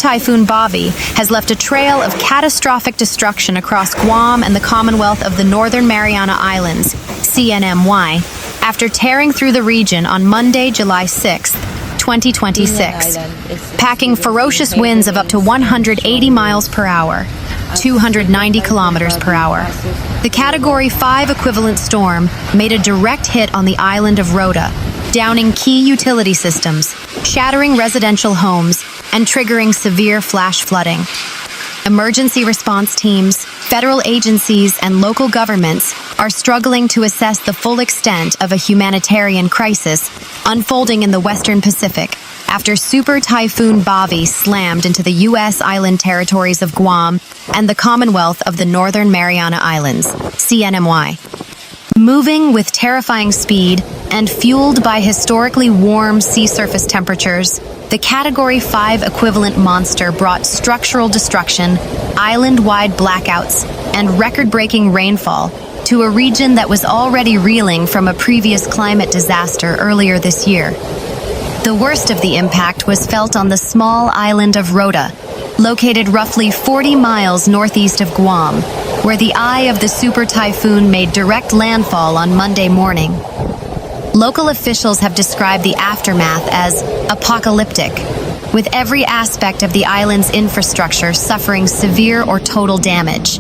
Typhoon Bavi has left a trail of catastrophic destruction across Guam and the Commonwealth of the Northern Mariana Islands, CNMI, after tearing through the region on Monday, July 6, 2026, packing ferocious winds of up to 180 miles per hour, 290 kilometers per hour. The Category 5 equivalent storm made a direct hit on the island of Rota, downing key utility systems, shattering residential homes, and triggering severe flash flooding. Emergency response teams, federal agencies, and local governments are struggling to assess the full extent of a humanitarian crisis unfolding in the Western Pacific after Super Typhoon Bavi slammed into the U.S. island territories of Guam and the Commonwealth of the Northern Mariana Islands, CNMI. Moving with terrifying speed and fueled by historically warm sea surface temperatures, the Category 5 equivalent monster brought structural destruction, island-wide blackouts, and record-breaking rainfall to a region that was already reeling from a previous climate disaster earlier this year. The worst of the impact was felt on the small island of Rota, located roughly 40 miles northeast of Guam, where the eye of the super typhoon made direct landfall on Monday morning. Local officials have described the aftermath as apocalyptic, with every aspect of the island's infrastructure suffering severe or total damage.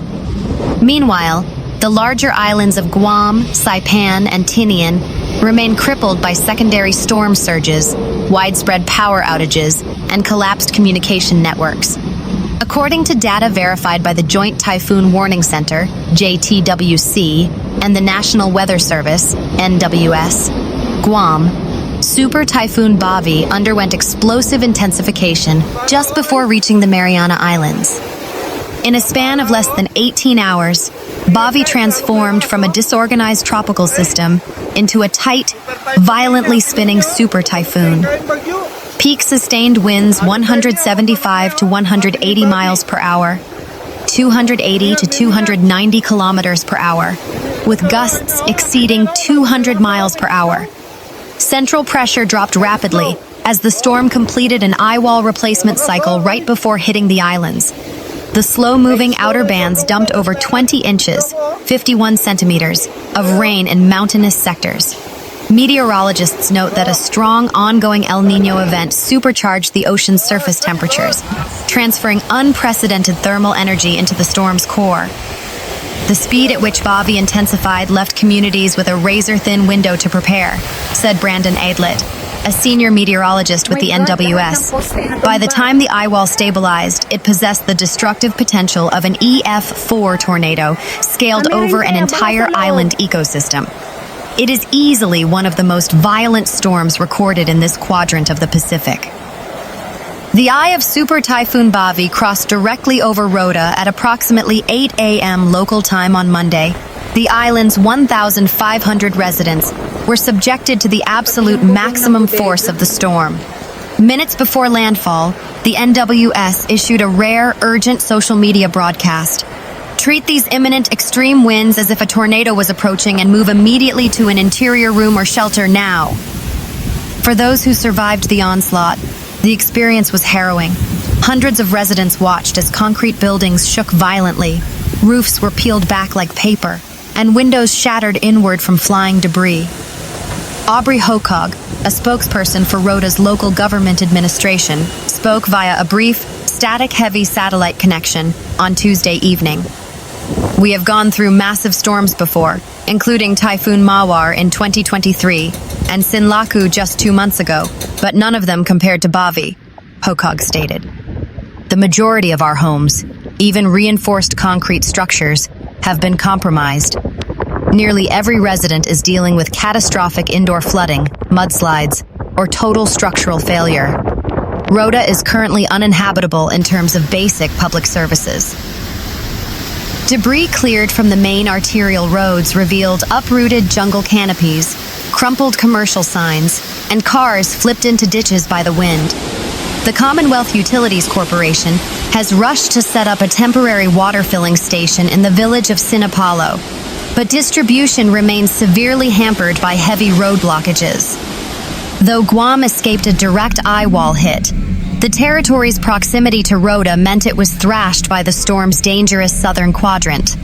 Meanwhile, the larger islands of Guam, Saipan, and Tinian remain crippled by secondary storm surges, widespread power outages, and collapsed communication networks. According to data verified by the Joint Typhoon Warning Center, JTWC, and the National Weather Service, NWS, Guam, Super Typhoon Bavi underwent explosive intensification just before reaching the Mariana Islands. In a span of less than 18 hours, Bavi transformed from a disorganized tropical system into a tight, violently spinning super typhoon. Peak sustained winds 175 to 180 miles per hour, 280 to 290 kilometers per hour, with gusts exceeding 200 miles per hour. Central pressure dropped rapidly as the storm completed an eyewall replacement cycle right before hitting the islands. The slow-moving outer bands dumped over 20 inches, 51 centimeters, of rain in mountainous sectors. Meteorologists note that a strong, ongoing El Niño event supercharged the ocean's surface temperatures, transferring unprecedented thermal energy into the storm's core. The speed at which Bavi intensified left communities with a razor-thin window to prepare, said Brandon Aydlett, a senior meteorologist with the NWS. By the time the eyewall stabilized, it possessed the destructive potential of an EF4 tornado scaled over an entire island ecosystem. It is easily one of the most violent storms recorded in this quadrant of the Pacific. The eye of Super Typhoon Bavi crossed directly over Rota at approximately 8 a.m. local time on Monday. The island's 1,500 residents were subjected to the absolute maximum force of the storm. Minutes before landfall, the NWS issued a rare, urgent social media broadcast. Treat these imminent extreme winds as if a tornado was approaching and move immediately to an interior room or shelter now. For those who survived the onslaught, the experience was harrowing. Hundreds of residents watched as concrete buildings shook violently, roofs were peeled back like paper, and windows shattered inward from flying debris. Aubrey Hokog, a spokesperson for Rota's local government administration, spoke via a brief, static-heavy satellite connection on Tuesday evening. We have gone through massive storms before, including Typhoon Mawar in 2023 and Sinlaku just 2 months ago, but none of them compared to Bavi, Hokog stated. The majority of our homes, even reinforced concrete structures, have been compromised. Nearly every resident is dealing with catastrophic indoor flooding, mudslides, or total structural failure. Rota is currently uninhabitable in terms of basic public services. Debris cleared from the main arterial roads revealed uprooted jungle canopies, crumpled commercial signs, and cars flipped into ditches by the wind. The Commonwealth Utilities Corporation has rushed to set up a temporary water filling station in the village of Sinapalo, but distribution remains severely hampered by heavy road blockages. Though Guam escaped a direct eyewall hit, The territory's proximity to Rota meant it was thrashed by the storm's dangerous southern quadrant.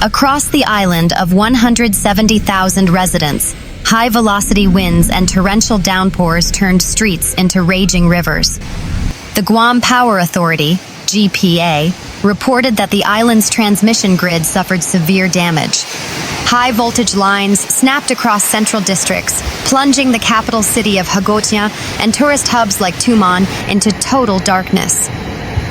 Across the island of 170,000 residents, high-velocity winds and torrential downpours turned streets into raging rivers. The Guam Power Authority, GPA, reported that the island's transmission grid suffered severe damage. High-voltage lines snapped across central districts, plunging the capital city of Hagåtña and tourist hubs like Tumon into total darkness.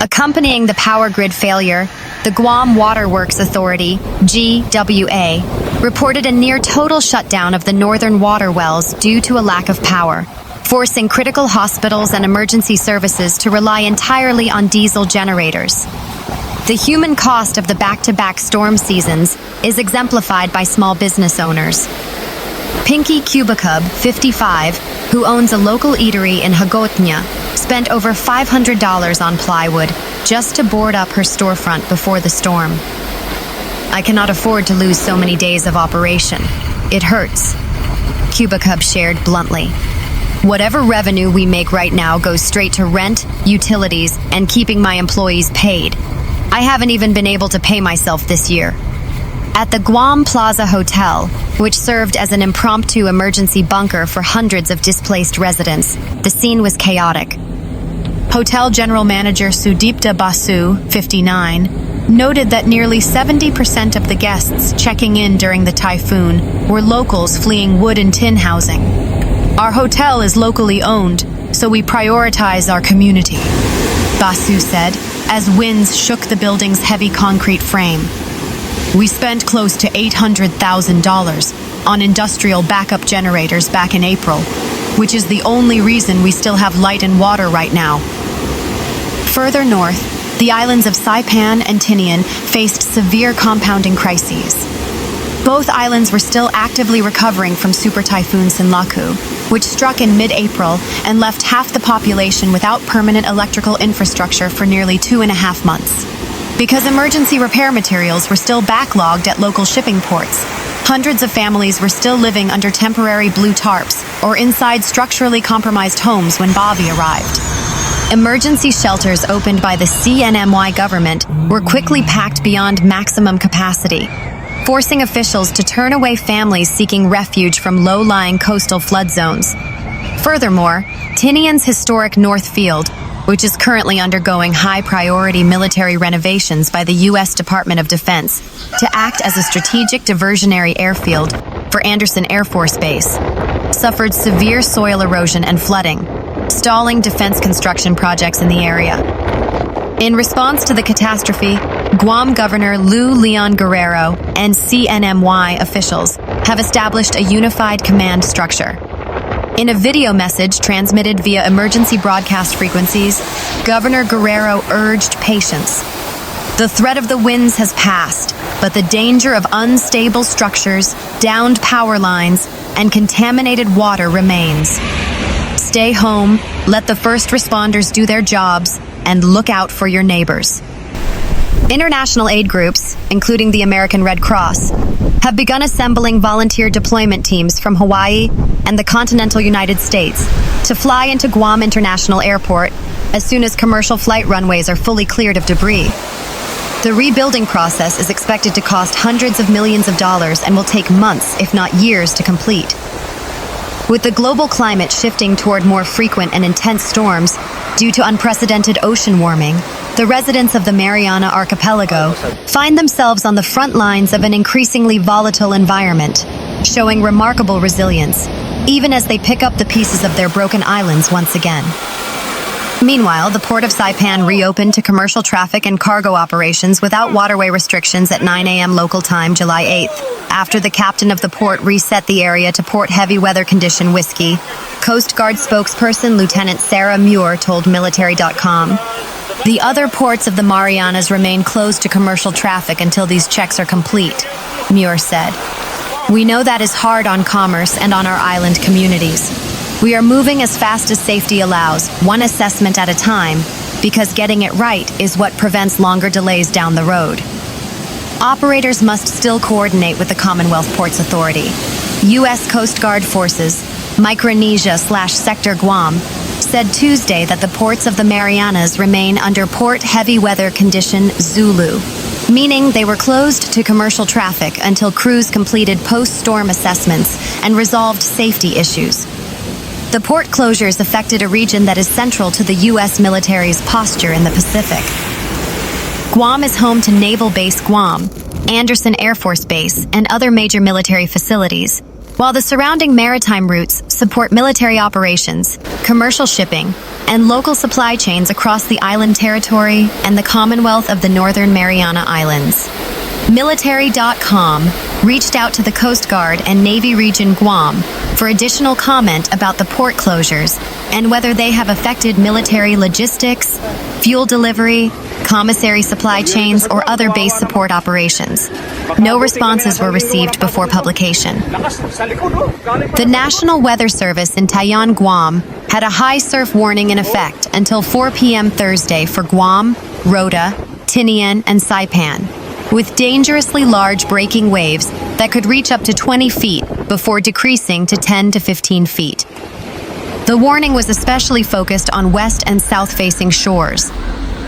Accompanying the power grid failure, the Guam Waterworks Authority, GWA, reported a near-total shutdown of the northern water wells due to a lack of power, forcing critical hospitals and emergency services to rely entirely on diesel generators. The human cost of the back-to-back storm seasons is exemplified by small business owners. Pinky Cubicub, 55, who owns a local eatery in Hagåtña, spent over $500 on plywood just to board up her storefront before the storm. "I cannot afford to lose so many days of operation. It hurts," Cubicub shared bluntly. "Whatever revenue we make right now goes straight to rent, utilities, and keeping my employees paid. I haven't even been able to pay myself this year." At the Guam Plaza Hotel, which served as an impromptu emergency bunker for hundreds of displaced residents, the scene was chaotic. Hotel General Manager Sudipta Basu, 59, noted that nearly 70% of the guests checking in during the typhoon were locals fleeing wood and tin housing. "Our hotel is locally owned, so we prioritize our community," Basu said, as winds shook the building's heavy concrete frame. "We spent close to $800,000 on industrial backup generators back in April, which is the only reason we still have light and water right now." Further north, the islands of Saipan and Tinian faced severe compounding crises. Both islands were still actively recovering from Super Typhoon Sinlaku, which struck in mid-April and left half the population without permanent electrical infrastructure for nearly 2.5 months. Because emergency repair materials were still backlogged at local shipping ports, hundreds of families were still living under temporary blue tarps or inside structurally compromised homes when Bavi arrived. Emergency shelters opened by the CNMI government were quickly packed beyond maximum capacity, forcing officials to turn away families seeking refuge from low-lying coastal flood zones. Furthermore, Tinian's historic North Field, which is currently undergoing high-priority military renovations by the U.S. Department of Defense to act as a strategic diversionary airfield for Andersen Air Force Base, suffered severe soil erosion and flooding, stalling defense construction projects in the area. In response to the catastrophe, Guam Governor Lou Leon Guerrero and CNMY officials have established a unified command structure. In a video message transmitted via emergency broadcast frequencies, Governor Guerrero urged patience. "The threat of the winds has passed, but the danger of unstable structures, downed power lines, and contaminated water remains. Stay home, let the first responders do their jobs, and look out for your neighbors." International aid groups, including the American Red Cross, have begun assembling volunteer deployment teams from Hawaii and the continental United States to fly into Guam International Airport as soon as commercial flight runways are fully cleared of debris. The rebuilding process is expected to cost hundreds of millions of dollars and will take months, if not years, to complete. With the global climate shifting toward more frequent and intense storms due to unprecedented ocean warming, the residents of the Mariana Archipelago find themselves on the front lines of an increasingly volatile environment, showing remarkable resilience, even as they pick up the pieces of their broken islands once again. Meanwhile, the Port of Saipan reopened to commercial traffic and cargo operations without waterway restrictions at 9 a.m. local time, July 8th, after the captain of the port reset the area to port heavy weather condition whiskey, Coast Guard spokesperson Lieutenant Sara Muir told Military.com. The other ports of the Marianas remain closed to commercial traffic until these checks are complete, Muir said. "We know that is hard on commerce and on our island communities. We are moving as fast as safety allows, one assessment at a time, because getting it right is what prevents longer delays down the road." Operators must still coordinate with the Commonwealth Ports Authority, U.S. Coast Guard forces, Micronesia/Sector Guam, said Tuesday that the ports of the Marianas remain under Port Heavy Weather Condition Zulu, meaning they were closed to commercial traffic until crews completed post-storm assessments and resolved safety issues. The port closures affected a region that is central to the U.S. military's posture in the Pacific. Guam is home to Naval Base Guam, Andersen Air Force Base, and other major military facilities, while the surrounding maritime routes support military operations, commercial shipping, and local supply chains across the island territory and the Commonwealth of the Northern Mariana Islands. Military.com reached out to the Coast Guard and Navy Region Guam for additional comment about the port closures and whether they have affected military logistics, fuel delivery, commissary supply chains, or other base support operations. No responses were received before publication. The National Weather Service in Tinian, Guam, had a high surf warning in effect until 4 p.m. Thursday for Guam, Rota, Tinian, and Saipan, with dangerously large breaking waves that could reach up to 20 feet before decreasing to 10 to 15 feet. The warning was especially focused on west and south-facing shores.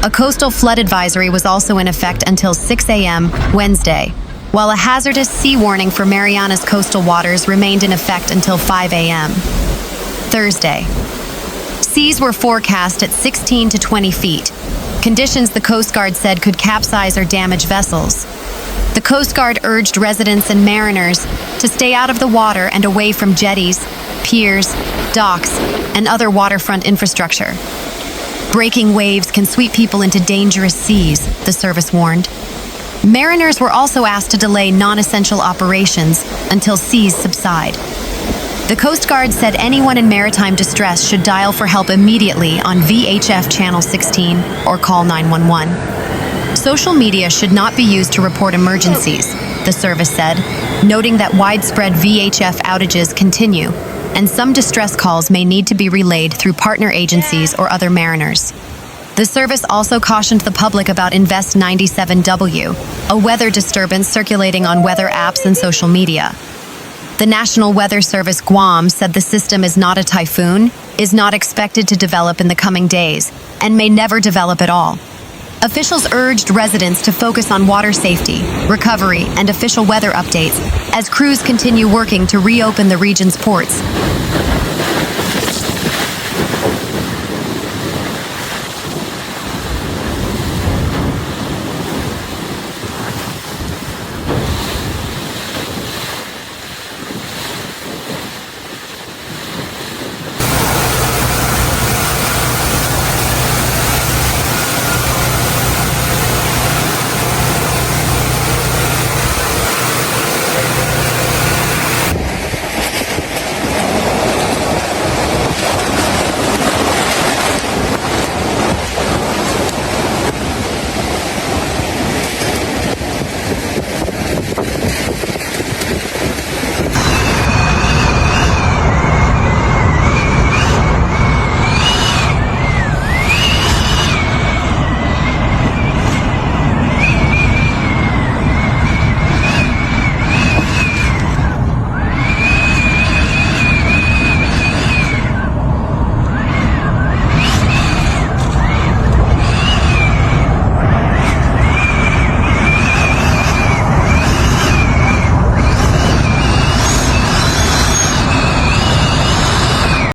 A coastal flood advisory was also in effect until 6 a.m. Wednesday, while a hazardous sea warning for Marianas coastal waters remained in effect until 5 a.m. Thursday. Seas were forecast at 16 to 20 feet, conditions the Coast Guard said could capsize or damage vessels. The Coast Guard urged residents and mariners to stay out of the water and away from jetties, piers, docks, and other waterfront infrastructure. Breaking waves can sweep people into dangerous seas, the service warned. Mariners were also asked to delay non-essential operations until seas subside. The Coast Guard said anyone in maritime distress should dial for help immediately on VHF Channel 16 or call 911. Social media should not be used to report emergencies, the service said, noting that widespread VHF outages continue, and some distress calls may need to be relayed through partner agencies or other mariners. The service also cautioned the public about Invest 97W, a weather disturbance circulating on weather apps and social media. The National Weather Service Guam said the system is not a typhoon, is not expected to develop in the coming days, and may never develop at all. Officials urged residents to focus on water safety, recovery, and official weather updates as crews continue working to reopen the region's ports.